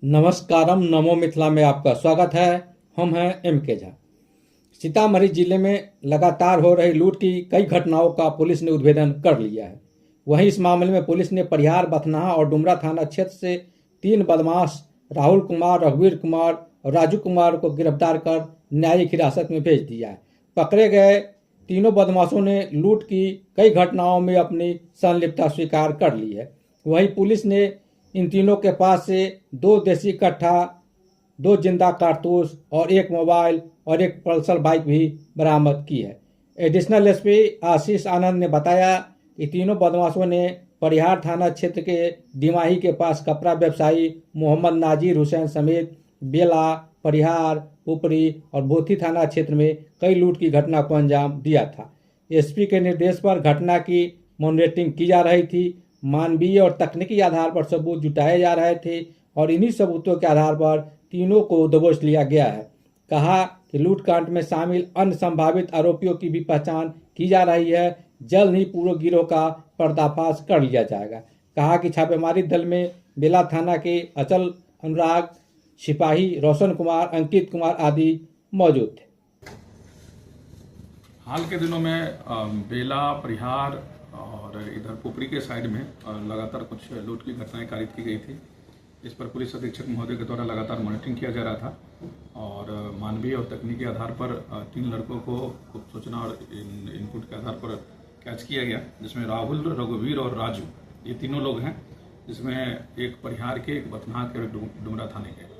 नमस्कारम, नमो मिथिला में आपका स्वागत है। हम हैं M.K. झा। सीतामढ़ी जिले में लगातार हो रही लूट की कई घटनाओं का पुलिस ने उद्भेदन कर लिया है। वहीं इस मामले में पुलिस ने परिहार, बथनाहा और डुमरा थाना क्षेत्र से 3 बदमाश राहुल कुमार, रघुवीर कुमार और राजू कुमार को गिरफ्तार कर न्यायिक हिरासत में भेज दिया है। पकड़े गए तीनों बदमाशों ने लूट की कई घटनाओं में अपनी संलिप्तता स्वीकार कर ली है। वहीं पुलिस ने इन तीनों के पास से 2 देसी कट्टा, 2 जिंदा कारतूस और 1 मोबाइल और 1 पल्सर बाइक भी बरामद की है। एडिशनल एसपी आशीष आनंद ने बताया कि तीनों बदमाशों ने परिहार थाना क्षेत्र के दिमाही के पास कपड़ा व्यवसायी मोहम्मद नाजिर हुसैन समेत बेला, परिहार, उपरी और भोथी थाना क्षेत्र में कई लूट की घटना को अंजाम दिया था। एसपी के निर्देश पर घटना की मॉनिटरिंग की जा रही थी। मानवीय और तकनीकी आधार पर सबूत जुटाए जा रहे थे और इन्हीं सबूतों के आधार पर तीनों को दबोच लिया गया है। कहा कि लूटकांड में शामिल अन्य संभावित आरोपियों की भी पहचान की जा रही है। जल्द ही पूरे गिरोह का पर्दाफाश कर लिया जाएगा। कहा कि छापेमारी दल में बेला थाना के अचल अनुराग, सिपाही रोशन कुमार, अंकित कुमार आदि मौजूद थे। हाल के दिनों में बेला, परिहार और इधर पुपरी के साइड में लगातार कुछ लूट की घटनाएं कारित की गई थी। इस पर पुलिस अधीक्षक महोदय के द्वारा लगातार मॉनिटरिंग किया जा रहा था और मानवीय और तकनीकी आधार पर 3 लड़कों को गुप्त सूचना और इनपुट के आधार पर कैच किया गया, जिसमें राहुल, रघुवीर और राजू ये तीनों लोग हैं, जिसमें एक परिहार के, एक बथनाहा के और डुमरा थाने के।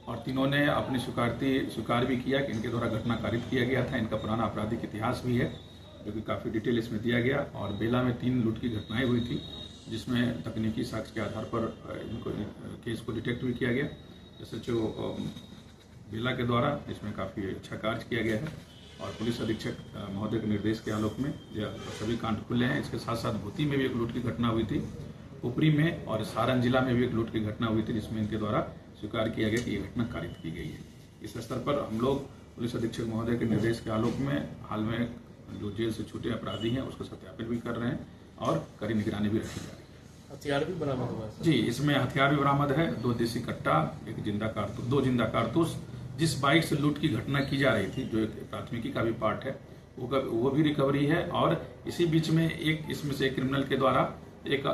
और तीनों ने अपनी स्वीकार भी किया कि इनके द्वारा घटना कारित किया गया था। इनका पुराना आपराधिक इतिहास भी है, जो कि काफ़ी डिटेल इसमें दिया गया। और बेला में 3 लूट की घटनाएं हुई थी, जिसमें तकनीकी साक्ष्य के आधार पर इनको केस को डिटेक्ट भी किया गया। जैसे जो बेला के द्वारा इसमें काफ़ी अच्छा कार्य किया गया है और पुलिस अधीक्षक महोदय के निर्देश के आलोक में सभी कांड खुले हैं। इसके साथ साथ भूती में भी एक लूट की घटना हुई थी, उपरी में और सारण जिला में भी एक लूट की घटना हुई थी, जिसमें इनके द्वारा स्वीकार किया गया कि ये घटना कारित की गई है। इस स्तर पर हम लोग पुलिस अधीक्षक महोदय के निर्देश के आलोक में हाल में जो जेल से छूटे अपराधी हैं उसको सत्यापित भी कर रहे हैं और कड़ी निगरानी भी रखी जा रही है। हथियार भी बरामद हुआ है जी, इसमें हथियार भी बरामद है, 2 देसी कट्टा, 2 जिंदा कारतूस। जिस बाइक से लूट की घटना की जा रही थी, जो एक प्राथमिकी का भी पार्ट है, वो भी रिकवरी है। और इसी बीच में इसमें से एक क्रिमिनल के द्वारा एक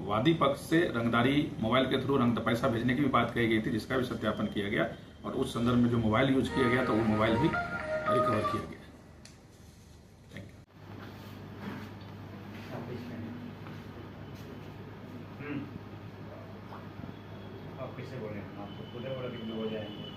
वादी पक्ष से रंगदारी मोबाइल के थ्रू पैसा भेजने की भी बात कही गई थी, जिसका भी सत्यापन किया गया और उस संदर्भ में जो मोबाइल यूज किया गया तो वो मोबाइल भी रिकवर किया गया। आप किससे बोले? आपको खुद बोला कि हो जाएंगे।